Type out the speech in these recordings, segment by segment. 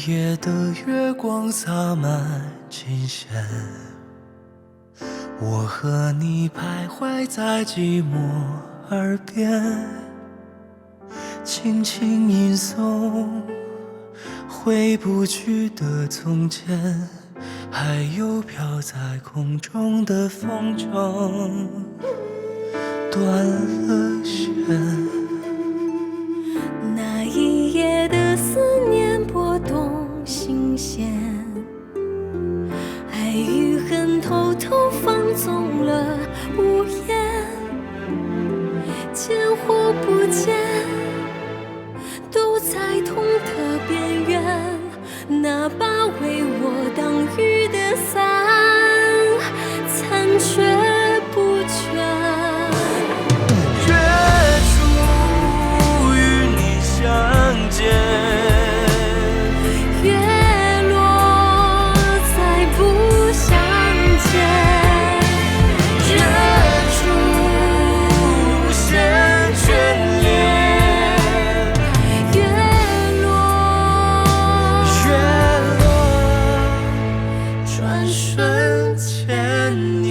夜的月光洒满琴弦，我和你徘徊在寂寞耳边，轻轻吟诵回不去的从前，还有飘在空中的风筝断了线。那一夜的思念拨动心弦，爱与恨偷偷放纵了无言，见或不见，都在痛的边缘。那把为我挡雨的伞，残缺不全。相见，月落再不相见，月出无限眷恋，月落转瞬千年。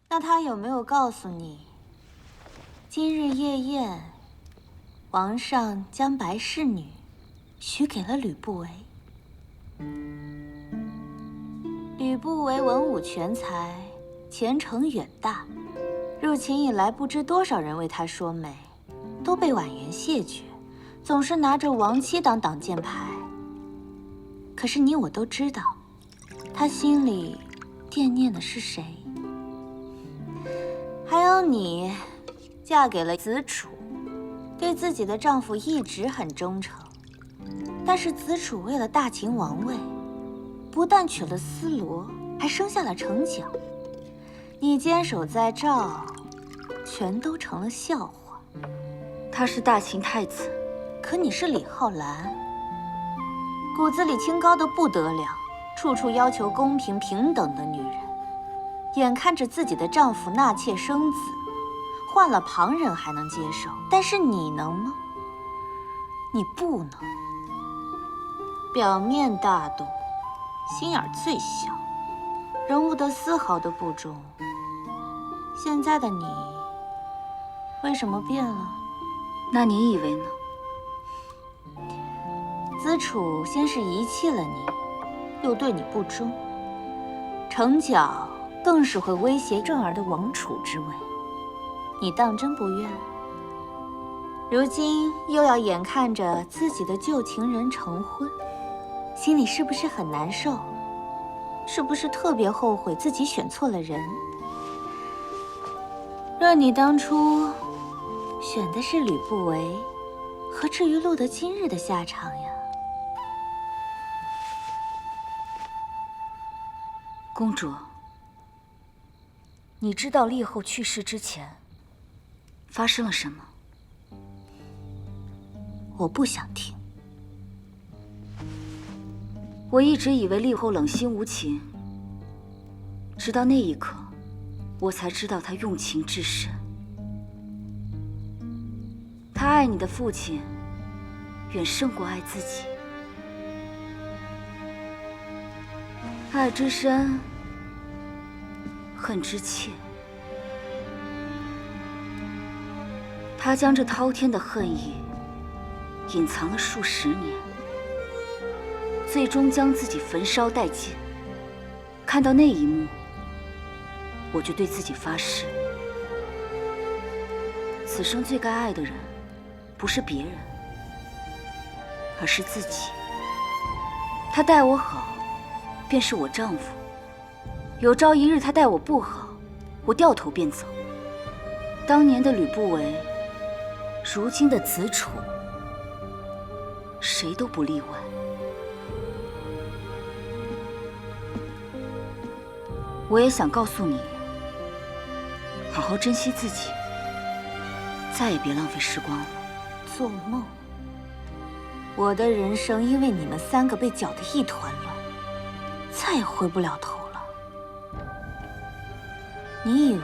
那他有没有告诉你，今日夜宴，皇上将白氏女许给了吕不韦？吕不韦文武全才，前程远大，入秦以来不知多少人为他说媒，都被婉言谢绝，总是拿着亡妻当挡箭牌。可是你我都知道，他心里惦念的是谁？还有你，嫁给了子楚，对自己的丈夫一直很忠诚。但是子楚为了大秦王位，不但娶了司罗，还生下了成角。你坚守在赵，全都成了笑话。他是大秦太子，可你是李浩然，骨子里清高的不得了，处处要求公平平等的女人。眼看着自己的丈夫纳妾生子，换了旁人还能接受，但是你能吗？你不能。表面大度，心眼最小，容不得丝毫的不忠。现在的你，为什么变了？那你以为呢？子楚先是遗弃了你，又对你不忠，成角更是会威胁正儿的王储之位，你当真不愿？如今又要眼看着自己的旧情人成婚，心里是不是很难受？是不是特别后悔自己选错了人？若你当初选的是吕不韦，何至于落得今日的下场呀？公主，你知道厉后去世之前发生了什么？我不想听。我一直以为厉后冷心无情，直到那一刻，我才知道她用情至深。她爱你的父亲，远胜过爱自己。爱之深，恨之切。他将这滔天的恨意隐藏了数十年，最终将自己焚烧殆尽。看到那一幕，我就对自己发誓：此生最该爱的人，不是别人，而是自己。他待我好，便是我丈夫。有朝一日他待我不好，我掉头便走。当年的吕不韦，如今的子楚，谁都不例外。我也想告诉你，好好珍惜自己，再也别浪费时光了。做梦！我的人生因为你们三个被搅得一团乱，再也回不了头了。你以为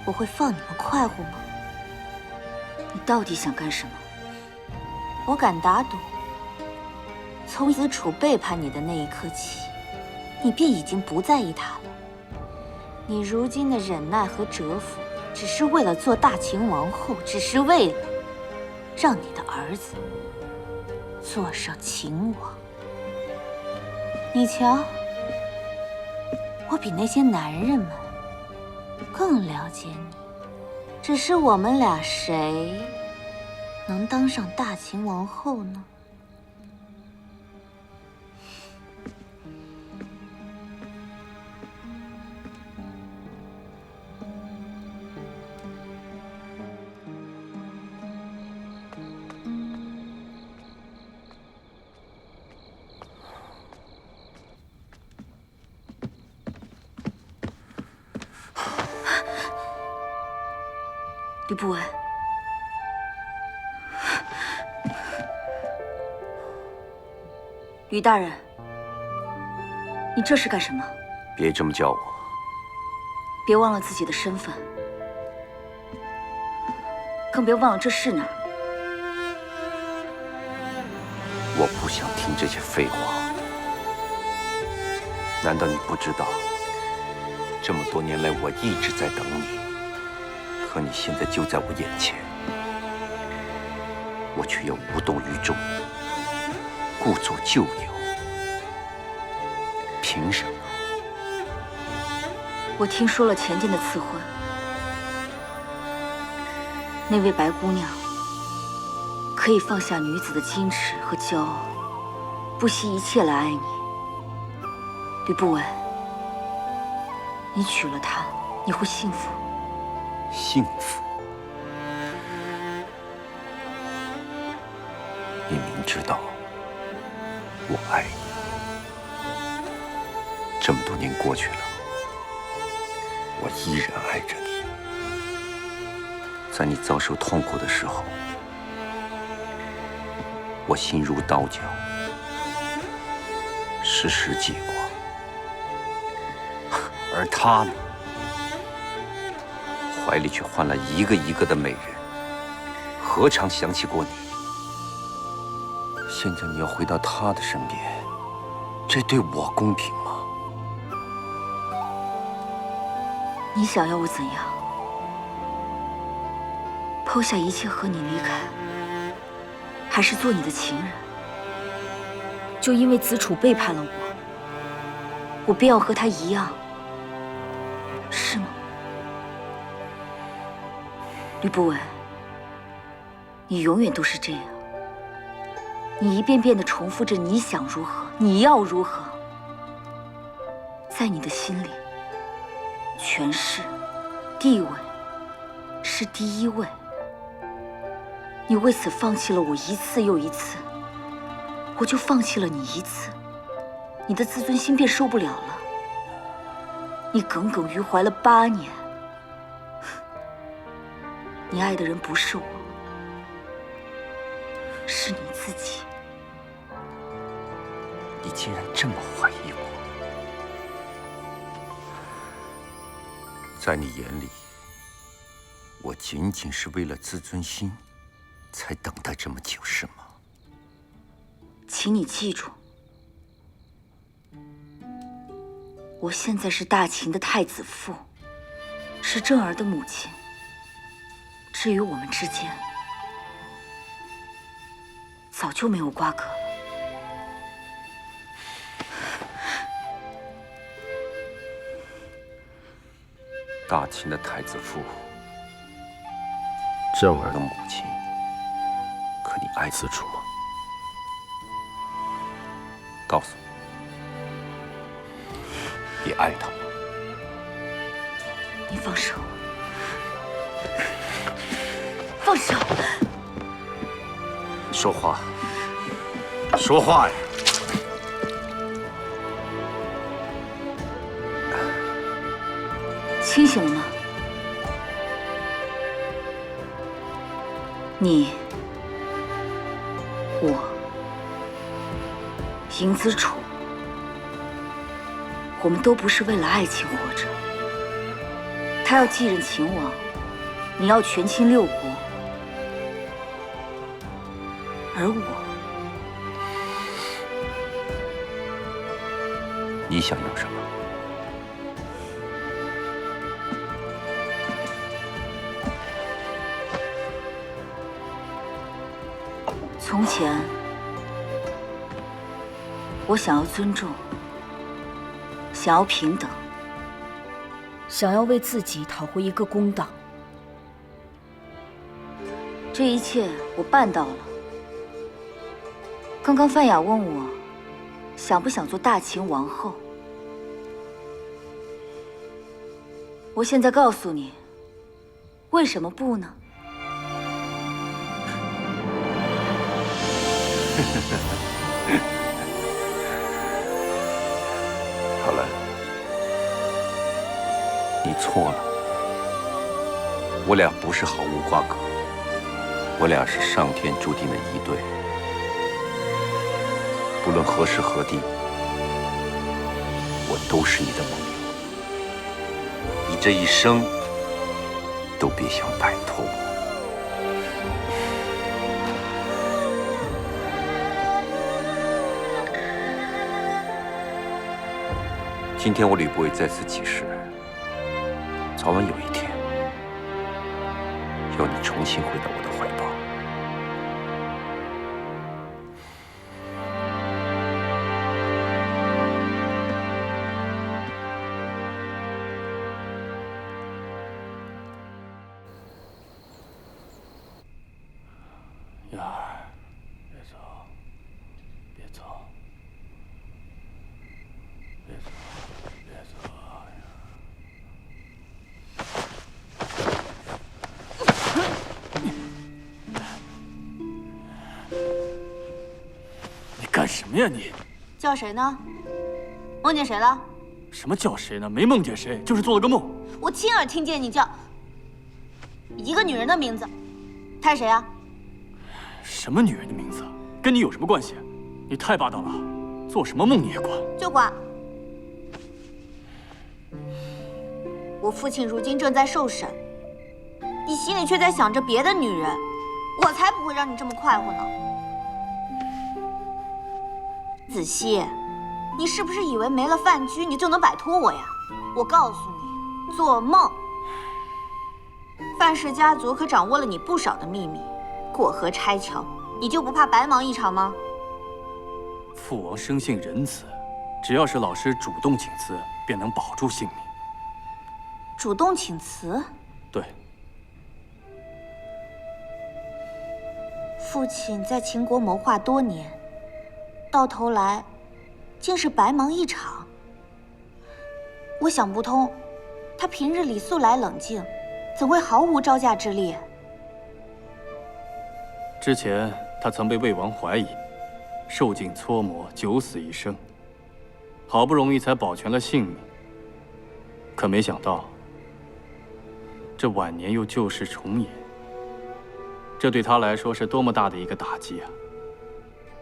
我会放你们快活吗？你到底想干什么？我敢打赌，从子楚背叛你的那一刻起，你便已经不在意他了。你如今的忍耐和蛰伏，只是为了做大秦王后，只是为了让你的儿子坐上秦王。你瞧，我比那些男人们更了解你，只是我们俩谁能当上大秦王后呢？吕不韦，吕大人，你这是干什么？别这么叫我。别忘了自己的身份，更别忘了这是哪儿。我不想听这些废话。难道你不知道，这么多年来我一直在等你？可你现在就在我眼前，我却又无动于衷，故作旧友，凭什么？我听说了前殿的赐婚，那位白姑娘可以放下女子的矜持和骄傲，不惜一切来爱你。吕不韦，你娶了她，你会幸福。幸福？你明知道我爱你，这么多年过去了，我依然爱着你。在你遭受痛苦的时候，我心如刀绞，时时记挂。而他呢，怀里却换了一个一个的美人，何尝想起过你？现在你要回到他的身边，这对我公平吗？你想要我怎样？抛下一切和你离开，还是做你的情人？就因为子楚背叛了我，我便要和他一样，是吗？吕不韦，你永远都是这样，你一遍遍地重复着你想如何，你要如何。在你的心里，权势、地位是第一位。你为此放弃了我一次又一次，我就放弃了你一次，你的自尊心便受不了了。你耿耿于怀了8年，你爱的人不是我，是你自己。你竟然这么怀疑我？在你眼里，我仅仅是为了自尊心才等待这么久，是吗？请你记住，我现在是大秦的太子妇，是正儿的母亲。至于我们之间，早就没有瓜葛了。大秦的太子妇，正儿的母亲，可你爱子楚吗？告诉我，你爱他吗？你放手！放手！说话，说话呀！清醒了吗？你、我、嬴子楚，我们都不是为了爱情活着，他要继任秦王，你要权倾六国，而我，你想要什么？从前，我想要尊重，想要平等，想要为自己讨回一个公道。这一切我办到了。刚刚范雅问我，想不想做大秦王后？我现在告诉你，为什么不呢？好了，你错了。我俩不是毫无瓜葛，我俩是上天注定的一对。不论何时何地，我都是你的盟友。你这一生都别想摆脱我。今天我吕不韦再次起誓，早晚有一天，要你重新回到我的怀抱。燕儿，别走，别走，别走。别走你干什么呀你？叫谁呢？梦见谁了？什么叫谁呢？没梦见谁，就是做了个梦。我亲耳听见你叫一个女人的名字，她是谁啊？什么女人的名字？跟你有什么关系？你太霸道了，做什么梦你也管？就管。我父亲如今正在受审，你心里却在想着别的女人，我才不会让你这么快活呢。子熙，你是不是以为没了范雎你就能摆脱我呀？我告诉你，做梦。范氏家族可掌握了你不少的秘密，过河拆桥，你就不怕白忙一场吗？父王生性仁慈，只要是老师主动请辞，便能保住性命。主动请辞？对。父亲在秦国谋划多年，到头来竟是白忙一场。我想不通，他平日里素来冷静，怎会毫无招架之力？之前他曾被魏王怀疑，受尽搓磨，九死一生，好不容易才保全了性命。可没想到，这晚年又旧事重演，这对他来说是多么大的一个打击啊！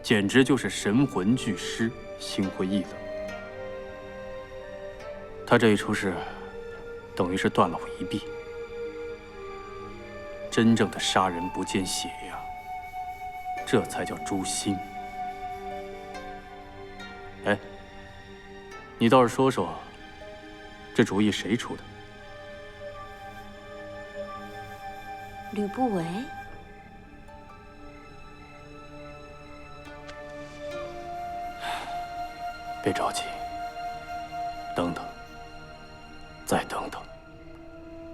简直就是神魂俱失，心灰意冷。他这一出事，等于是断了我一臂。真正的杀人不见血呀，这才叫诛心。哎，你倒是说说，这主意谁出的？吕不韦。别着急，等等，再等等，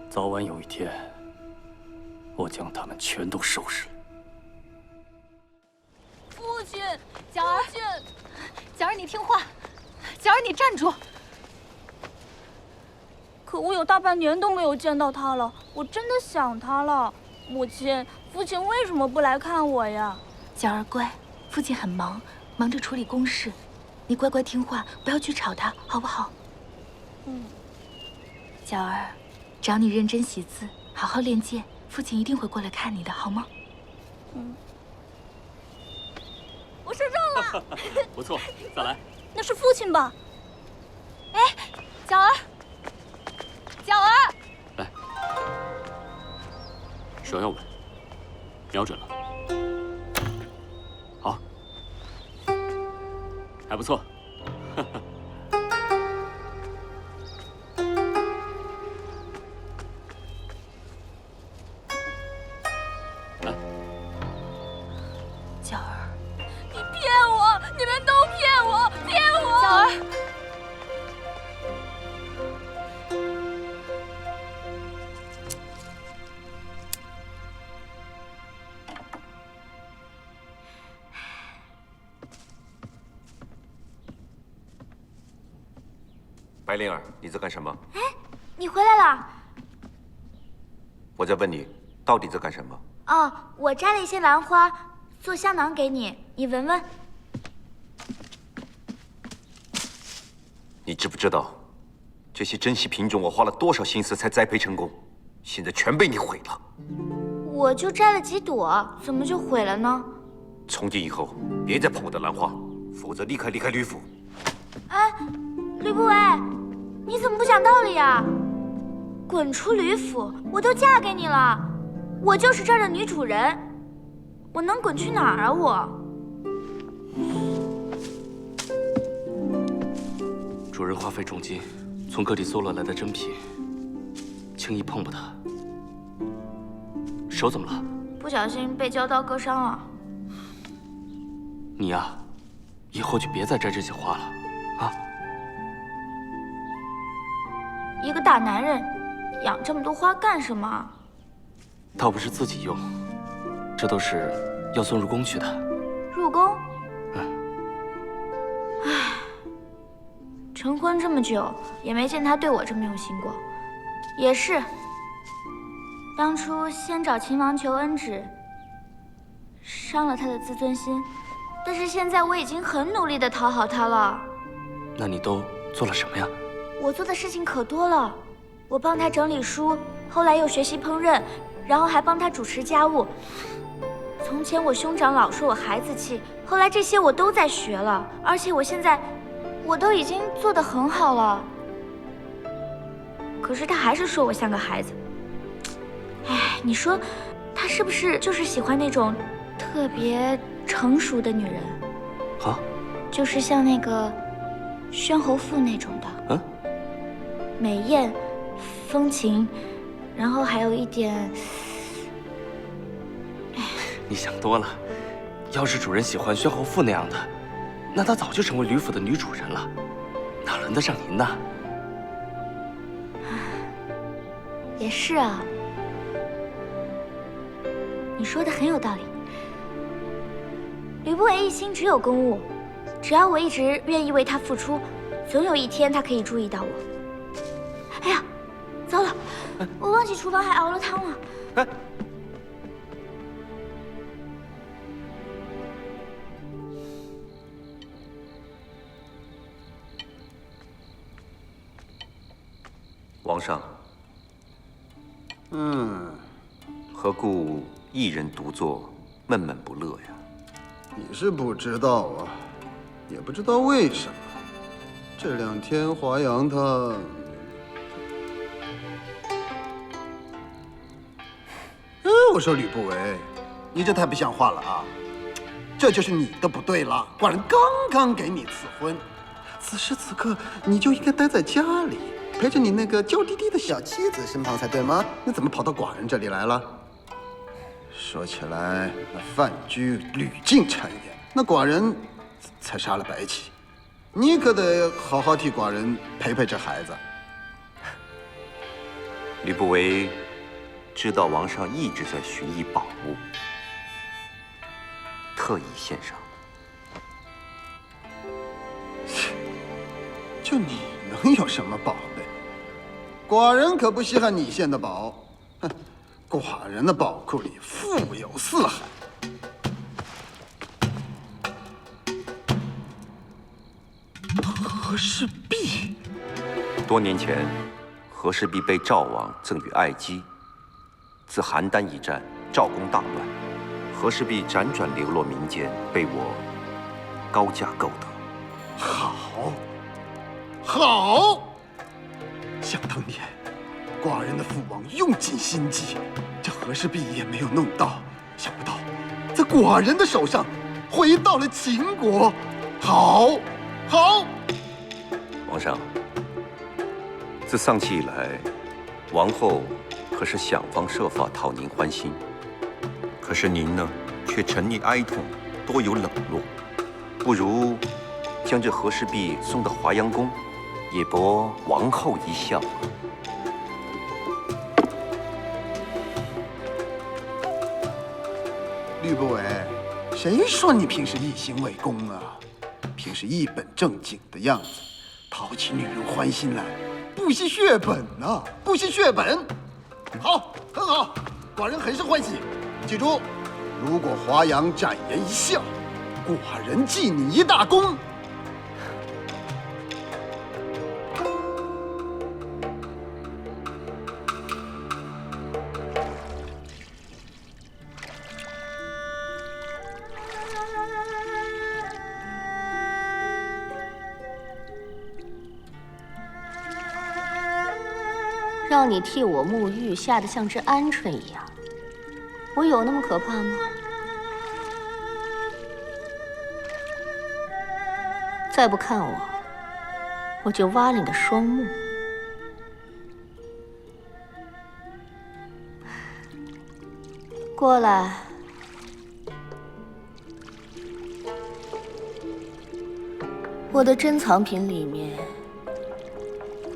早晚有一天，我将他们全都收拾了。父亲，จ๋儿，จ๋儿，你听话，จ๋儿，你站住！可我有大半年都没有见到他了，我真的想他了。母亲，父亲为什么不来看我呀？จ๋儿乖，父亲很忙，忙着处理公事，你乖乖听话，不要去吵他，好不好？嗯。จ๋儿，只要你认真习字，好好练剑，父亲一定会过来看你的，好吗？嗯。我射中了！不错，再来。那是父亲吧？哎，จ๋儿，จ๋儿，来，手要稳，瞄准了。好，还不错。哈哈。来，娇儿，你骗我！你们都骗我！骗我！娇儿。 白灵儿，你在干什么？哎，你回来了。我在问你，到底在干什么？哦，我摘了一些兰花，做香囊给你，你闻闻。你知不知道，这些珍稀品种我花了多少心思才栽培成功，现在全被你毁了。我就摘了几朵，怎么就毁了呢？从今以后，别再碰我的兰花，否则立刻离开吕府。哎，吕不韦，你怎么不讲道理呀？滚出吕府！我都嫁给你了，我就是这儿的女主人，我能滚去哪儿啊？我。主人花费重金从各地搜罗来的珍品，轻易碰不得。手怎么了？不小心被胶刀割伤了。你呀，以后就别再摘这些花了，啊！一个大男人养这么多花干什么？倒不是自己用，这都是要送入宫去的。入宫？唉，成婚这么久，也没见他对我这么用心过。也是，当初先找秦王求恩旨，伤了他的自尊心。但是现在我已经很努力地讨好他了。那你都做了什么呀？我做的事情可多了，我帮他整理书，后来又学习烹饪，然后还帮他主持家务。从前我兄长老说我孩子气，后来这些我都在学了，而且我现在我都已经做得很好了。可是他还是说我像个孩子。哎，你说他是不是就是喜欢那种特别成熟的女人？啊？就是像那个宣侯妇那种的。嗯？美艳、风情，然后还有一点……你想多了。要是主人喜欢宣侯妇那样的，那她早就成为吕府的女主人了，哪轮得上您呢？也是啊，你说的很有道理。吕不韦一心只有公务，只要我一直愿意为他付出，总有一天他可以注意到我。哎呀，糟了，我忘记厨房还熬了汤了。哎，皇上，何故一人独坐，闷闷不乐呀？你是不知道啊，也不知道为什么，这2天华阳他……我说吕不韦，你这太不像话了啊！这就是你的不对了。寡人刚刚给你赐婚，此时此刻你就应该待在家里，陪着你那个娇滴滴的小妻子身旁才对吗？你怎么跑到寡人这里来了？说起来，那范雎屡尽谗言，那寡人才杀了白起。你可得好好替寡人陪陪这孩子。吕不韦知道王上一直在寻觅宝物，特意献上。就你能有什么宝贝？寡人可不稀罕你献的宝。哼，寡人的宝库里富有4海。和氏璧，多年前，和氏璧被赵王赠予爱姬。自邯郸一战，赵公大乱，和氏璧辗转流落民间，被我高价购得。好，好！想当年，寡人的父王用尽心机，这和氏璧也没有弄到，想不到在寡人的手上回到了秦国。好，好！皇上，自丧期以来，王后可是想方设法讨您欢心，可是您呢，却沉溺哀痛，多有冷落。不如将这和氏璧送到华阳宫，也博王后一笑。吕不韦，谁说你平时一心为公啊？平时一本正经的样子，讨起女人欢心来，不惜血本呐，不惜血本。好，很好，寡人很是欢喜。记住，如果华阳展颜一笑，寡人记你一大功。让你替我沐浴，吓得像只鹌鹑一样，我有那么可怕吗？再不看我，我就挖了你的双目。过来。我的珍藏品里面，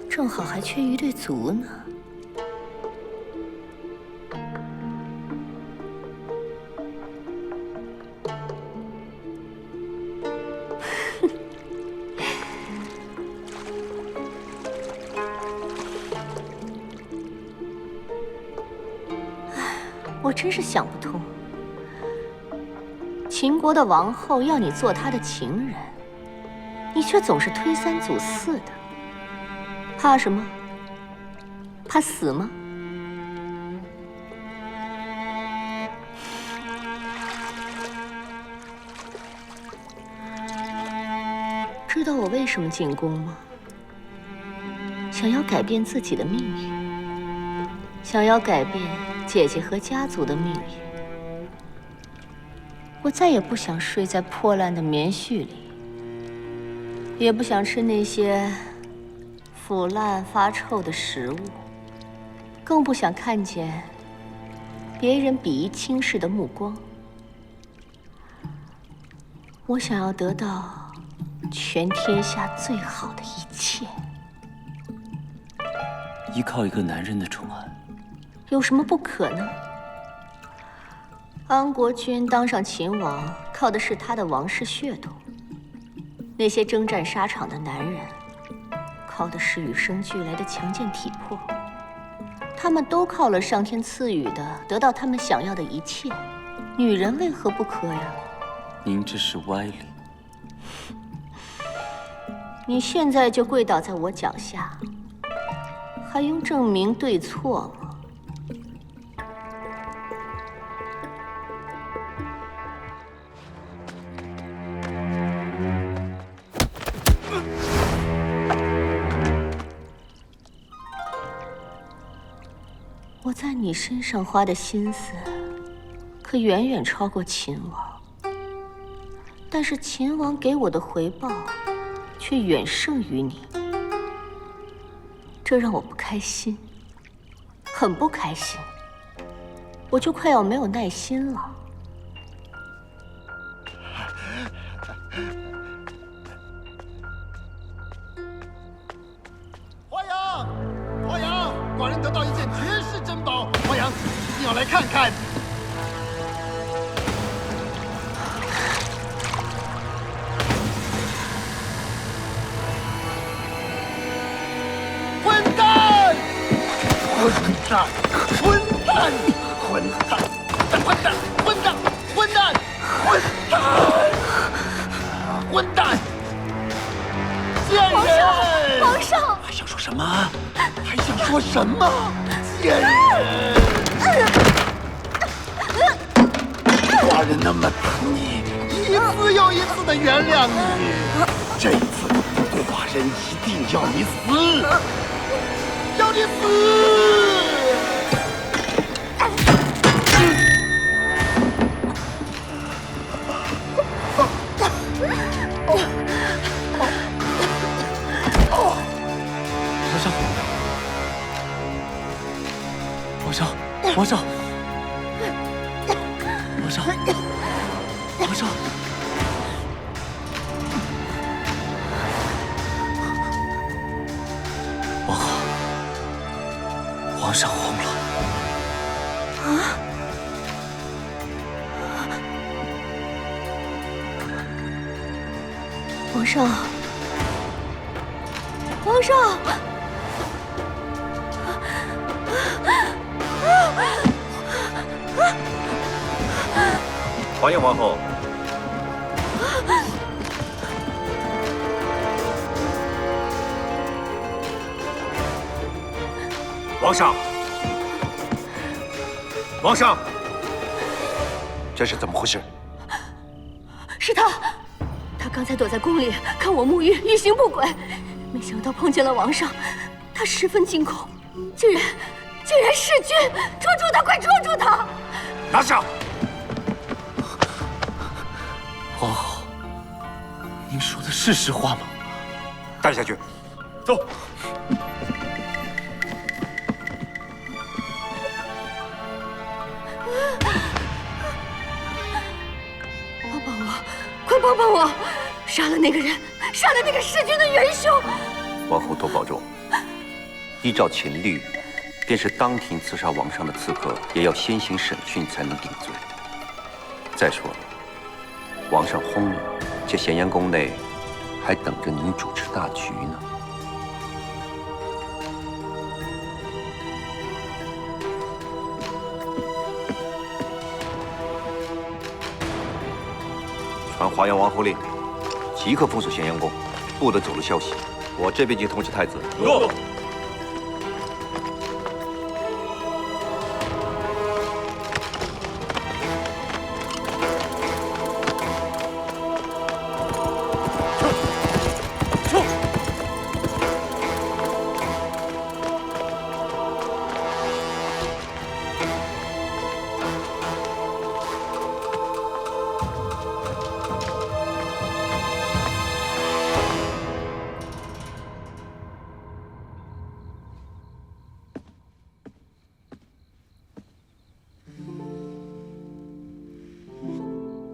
正好还缺一对足呢。我真是想不通，秦国的王后要你做她的情人，你却总是推三阻四的，怕什么？怕死吗？知道我为什么进宫吗？想要改变自己的命运，想要改变姐姐和家族的命运。我再也不想睡在破烂的棉絮里，也不想吃那些腐烂发臭的食物，更不想看见别人鄙夷轻视的目光。我想要得到全天下最好的一切。依靠一个男人的宠爱，有什么不可呢？安国君当上秦王，靠的是他的王室血统；那些征战沙场的男人，靠的是与生俱来的强健体魄。他们都靠了上天赐予的，得到他们想要的一切。女人为何不可呀？您这是歪理。你现在就跪倒在我脚下，还用证明对错吗？我在你身上花的心思，可远远超过秦王。但是秦王给我的回报，却远胜于你。这让我不开心，很不开心。我就快要没有耐心了。华阳，华阳，寡人得到一件绝世珍宝，华阳一定要来看看。混蛋！混蛋！混蛋！混蛋！混蛋！混蛋！混蛋！混蛋！混蛋！贱人！皇上！还想说什么？还想说什么？贱人！寡人那么疼你，一次又一次的原谅你，这一次，寡人一定要你死！要你死！王上，王上，王上，王后，皇上慌了。皇上，皇上！欢迎皇后。皇上，皇上，这是怎么回事？是他，他刚才躲在宫里看我沐浴，欲行不轨，没想到碰见了王上，他十分惊恐，竟然弑君！捉住他，快捉住他！拿下！皇后，您说的是实话吗？带下去，走。帮帮我，快帮帮我！杀了那个人，杀了那个弑君的元凶！王后多保重。依照秦律，便是当庭刺杀王上的刺客，也要先行审讯才能定罪。再说了，王上轰了，这咸阳宫内还等着您主持大局呢。传华阳王后令，即刻封锁咸阳宫，不得走漏消息。我这边就通知太子。诺。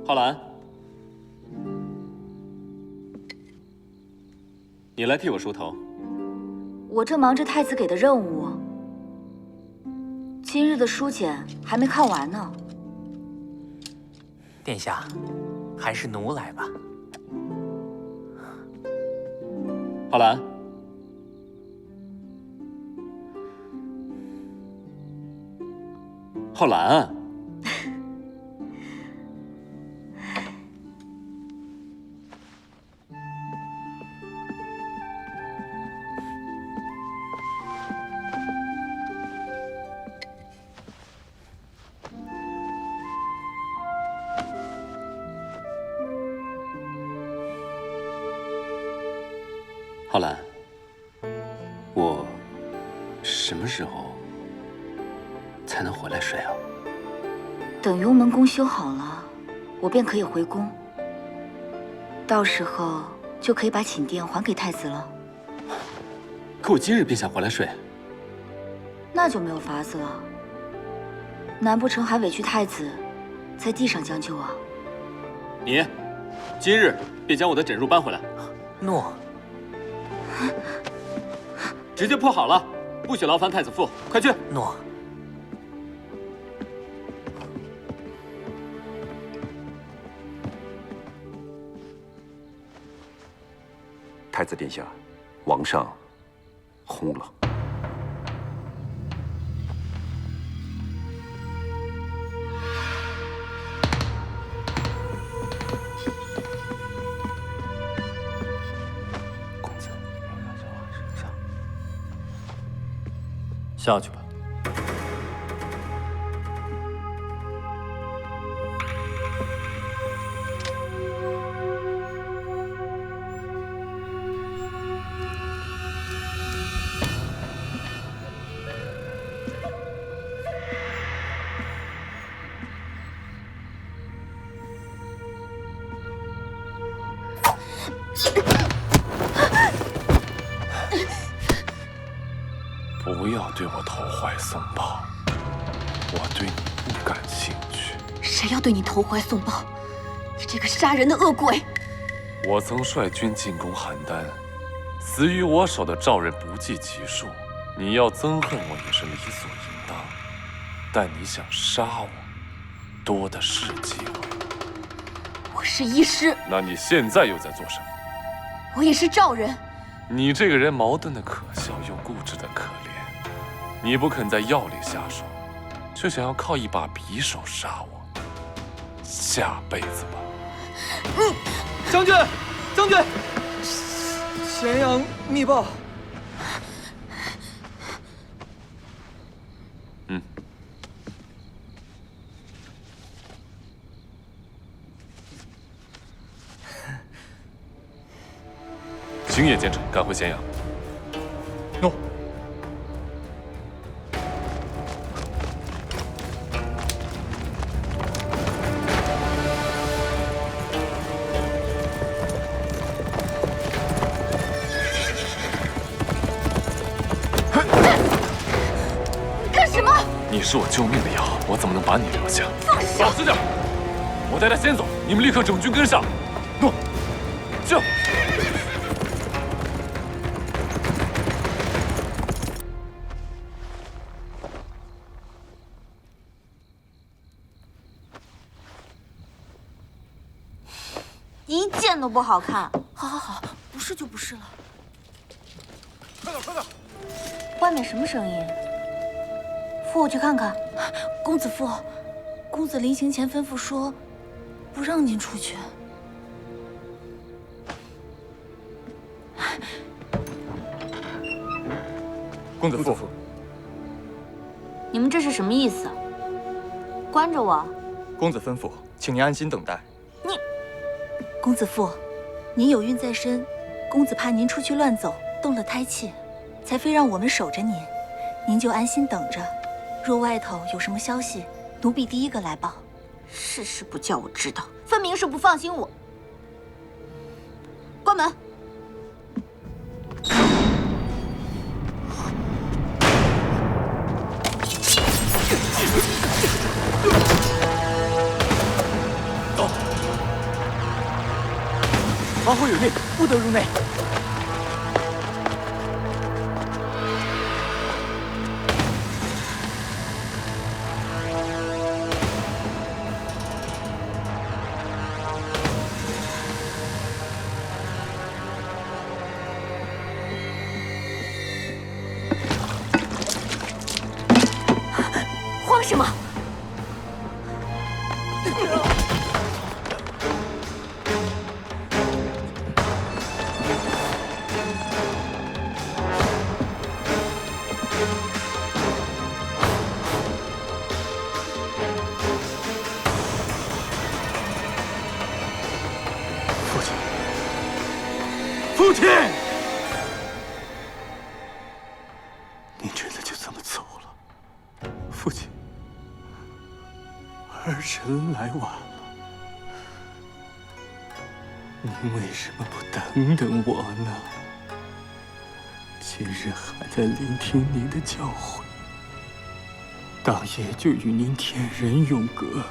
浩然，你来替我梳头。我正忙着太子给的任务，今日的书简还没看完呢。殿下，还是奴来吧。浩然，浩然。浩然，我什么时候才能回来睡啊？等雍门宫修好了，我便可以回宫。到时候就可以把寝殿还给太子了。可我今日便想回来睡，那就没有法子了。难不成还委屈太子在地上将就啊？你今日便将我的枕褥搬回来。诺。直接铺好了，不许劳烦太子父，快去。诺。太子殿下，王上轰了。下去吧。不要对我投怀送抱，我对你不感兴趣。谁要对你投怀送抱？你这个杀人的恶鬼！我曾率军进攻邯郸，死于我手的赵人不计其数。你要憎恨我也是理所应当，但你想杀我，多的是机会。我是医师。那你现在又在做什么？我也是赵人。你这个人矛盾的可笑，又固执的可怜。你不肯在药里下手，却想要靠一把匕首杀我。下辈子吧。将军，将军，咸阳密报。星夜兼程，赶回咸阳。诺。干什么？你是我救命的药，我怎么能把你留下？放手！老实点！我带他先走，你们立刻整军跟上。诺。就。一件都不好看。好好好，不是就不是了。快点，快点！外面什么声音？扶我去看看。公子父，公子临行前吩咐说，不让您出去。公子父，你们这是什么意思？关着我？公子吩咐，请您安心等待。你，公子父，您有孕在身，公子怕您出去乱走，动了胎气，才非让我们守着您。您就安心等着，若外头有什么消息，奴婢第一个来报。事事不叫我知道，分明是不放心我。关门。走。王后有令，不得入内。慌什么？父亲，你真的就这么走了？父亲，儿臣来晚了，您为什么不等等我呢？今日还在聆听您的教诲，当夜就与您天人永隔。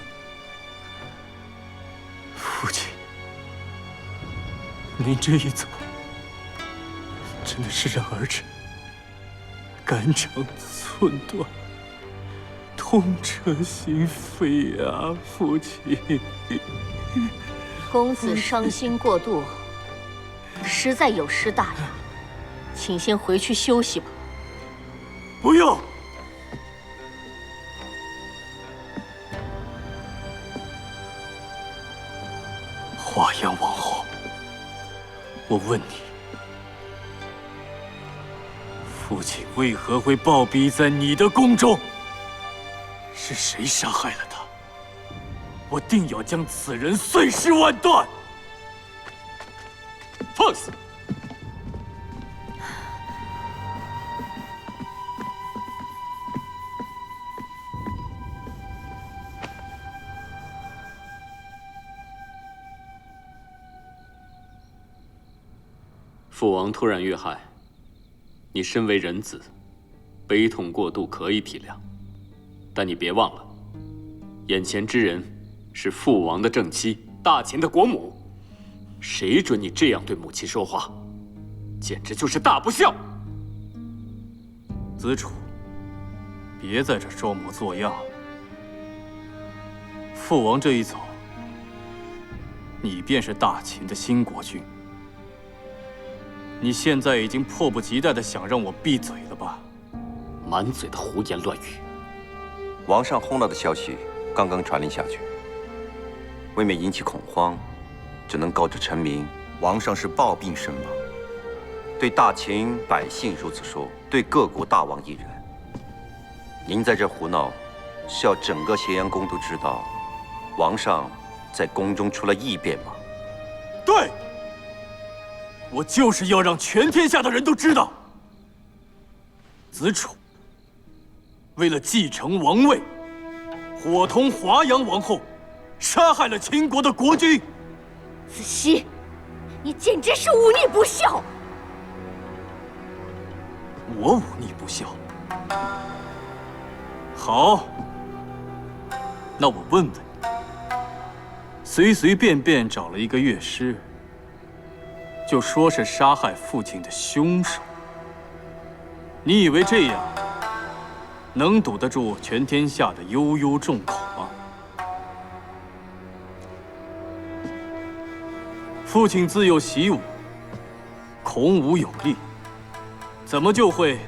父亲，您这一走，真的是让儿臣肝肠寸断，痛彻心扉啊！父亲，公子伤心过度，实在有失大雅，请先回去休息吧。不用。华阳王后，我问你，父亲为何会暴毙在你的宫中？是谁杀害了他？我定要将此人碎尸万段！放肆！父王突然遇害，你身为人子，悲痛过度可以体谅。但你别忘了，眼前之人是父王的正妻，大秦的国母。谁准你这样对母亲说话？简直就是大不孝！子楚，别在这装模作样。父王这一走，你便是大秦的新国君。你现在已经迫不及待地想让我闭嘴了吧？满嘴的胡言乱语！王上薨了的消息刚刚传令下去，未免引起恐慌，只能告知臣民，王上是暴病身亡。对大秦百姓如此说，对各国大王一人。您在这胡闹，是要整个咸阳宫都知道，王上在宫中出了异变吗？对，我就是要让全天下的人都知道，子楚为了继承王位，伙同华阳王后，杀害了秦国的国君。子熙，你简直是忤逆不孝！我忤逆不孝？好，那我问问你，随随便便找了一个乐师，就说是杀害父亲的凶手，你以为这样能堵得住全天下的悠悠众口吗？父亲自幼习武，孔武有力，怎么就会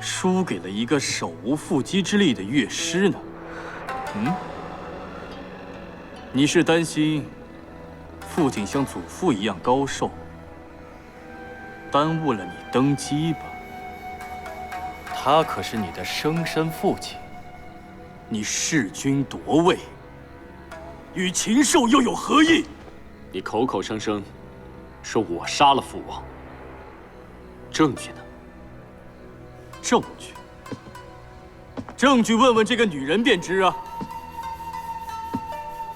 输给了一个手无缚鸡之力的乐师呢？你是担心父亲像祖父一样高寿，耽误了你登基吧？他可是你的生身父亲，你弑君夺位，与禽兽又有何异？你口口声声说我杀了父王，证据呢？证据？证据问问这个女人便知啊！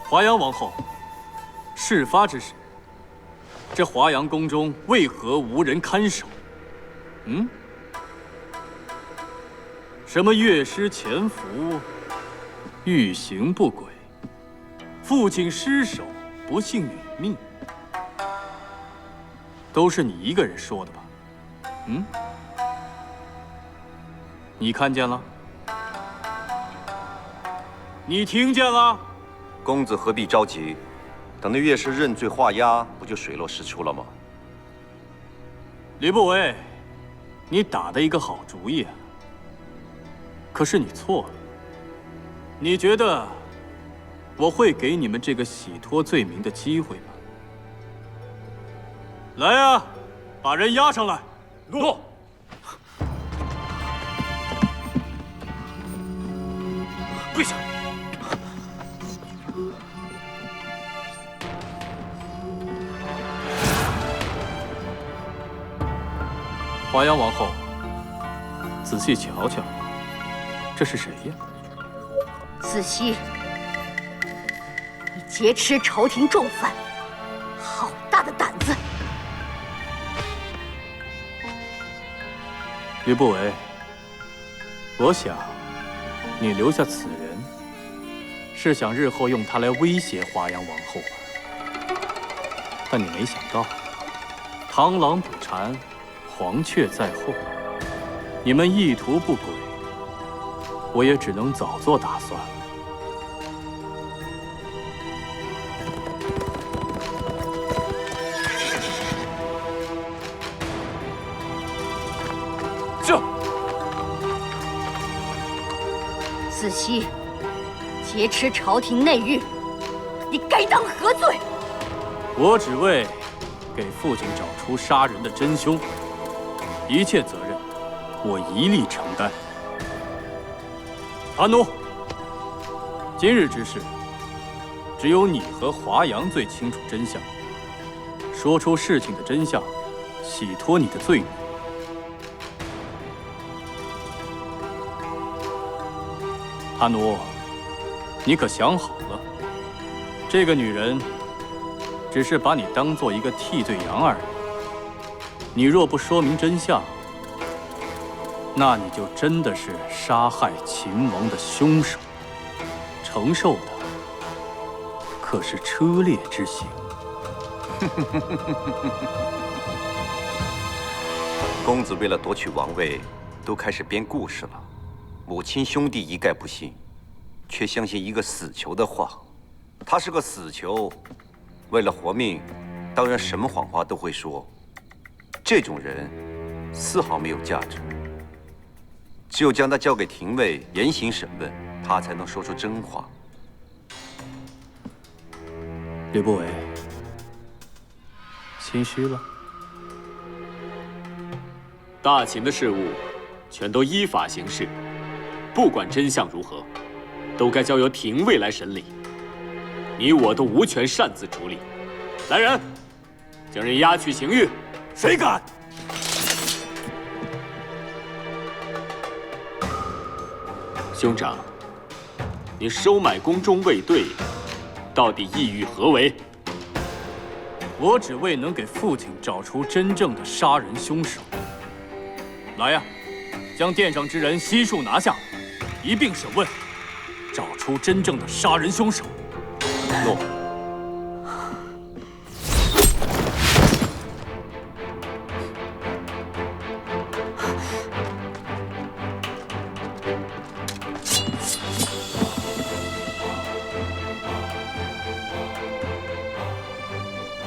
华阳王后，事发之时，这华阳宫中为何无人看守？什么乐师潜伏，欲行不轨，父亲失手不幸殒命，都是你一个人说的吧？你看见了？你听见了？公子何必着急？等那乐师认罪画押，不就水落石出了吗？吕不韦，你打的一个好主意啊！可是你错了。你觉得我会给你们这个洗脱罪名的机会吗？来啊，把人押上来！诺。跪下！华阳王后，仔细瞧瞧，这是谁呀？子熙，你劫持朝廷重犯，好大的胆子！吕不韦，我想你留下此人，是想日后用他来威胁华阳王后吧？但你没想到，螳螂捕蝉，黄雀在后。你们意图不轨，我也只能早做打算了。这子熙，劫持朝廷内狱，你该当何罪？我只为给父亲找出杀人的真凶，一切责任我一力承担。阿奴，今日之事，只有你和华阳最清楚真相。说出事情的真相，洗脱你的罪名。阿奴，你可想好了？这个女人只是把你当做一个替罪羊而已。你若不说明真相，那你就真的是杀害秦王的凶手，承受的可是车裂之刑。公子为了夺取王位，都开始编故事了。母亲兄弟一概不信，却相信一个死囚的话。他是个死囚，为了活命，当然什么谎话都会说。这种人丝毫没有价值。只有将他交给廷尉严刑审问，他才能说出真话。吕不韦，心虚了。大秦的事务，全都依法行事，不管真相如何，都该交由廷尉来审理。你我都无权擅自处理。来人，将人押去刑狱。谁敢？兄长，你收买宫中卫队，到底意欲何为？我只为能给父亲找出真正的杀人凶手。来呀，将殿上之人悉数拿下，一并审问，找出真正的杀人凶手。诺。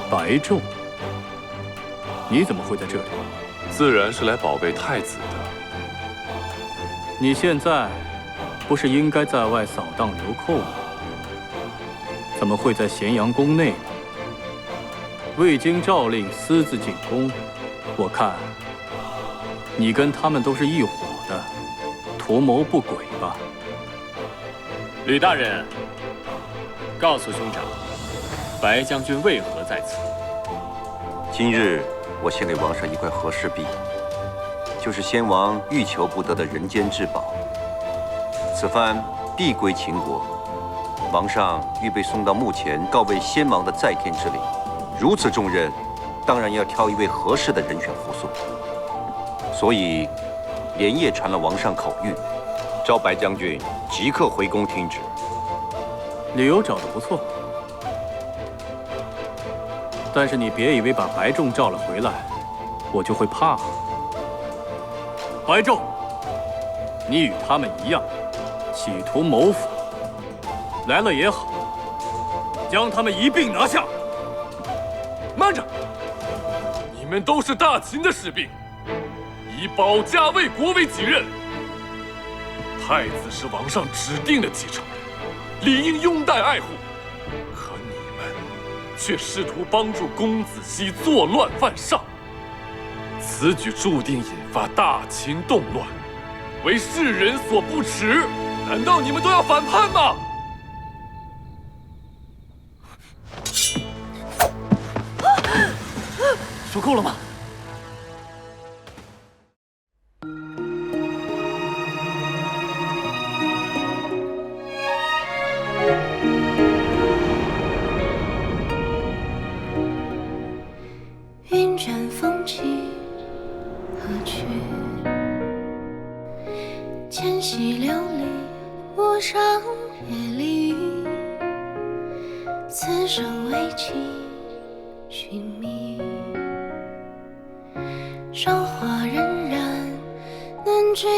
白仲，你怎么会在这里？自然是来保卫太子的。你现在不是应该在外扫荡流寇吗？怎么会在咸阳宫内呢？未经诏令私自进宫，我看你跟他们都是一伙的，图谋不轨吧？吕大人，告诉兄长，白将军为何在此？今日我献给王上一块和氏璧，就是先王欲求不得的人间至宝。此番璧归秦国，王上预备送到墓前告慰先王的在天之灵。如此重任，当然要挑一位合适的人选护送。所以连夜传了王上口谕，召白将军即刻回宫听旨。理由找得不错。但是你别以为把白仲召了回来，我就会怕了。白仲，你与他们一样，企图谋反，来了也好，将他们一并拿下。慢着，你们都是大秦的士兵，以保家卫国为己任。太子是王上指定的继承人，理应拥戴爱护。却试图帮助公子熙作乱犯上，此举注定引发大秦动乱，为世人所不齿。难道你们都要反叛吗？说够了吗？云卷风起何去？千溪流离，陌上别离。此生为情寻觅，韶华荏苒难追。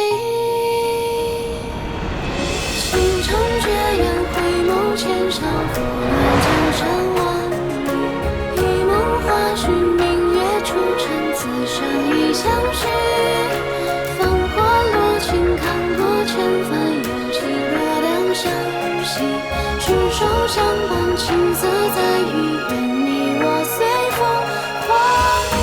倾城绝艳，回眸千笑，拂乱江山万里。一梦花絮，明月出尘，此生已相许。繁华落尽，看过千帆，有情若两相惜。执手相伴，青涩在于愿你我随风化雨。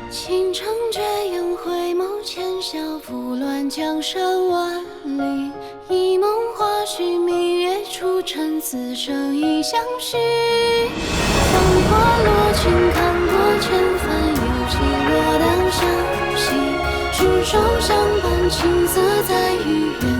倾城绝艳，回眸千笑，拂乱江山万里。一梦花絮，明月出尘，此生已相许。过落尽，看过千帆，有起落当相惜。执手相伴，青涩在于远。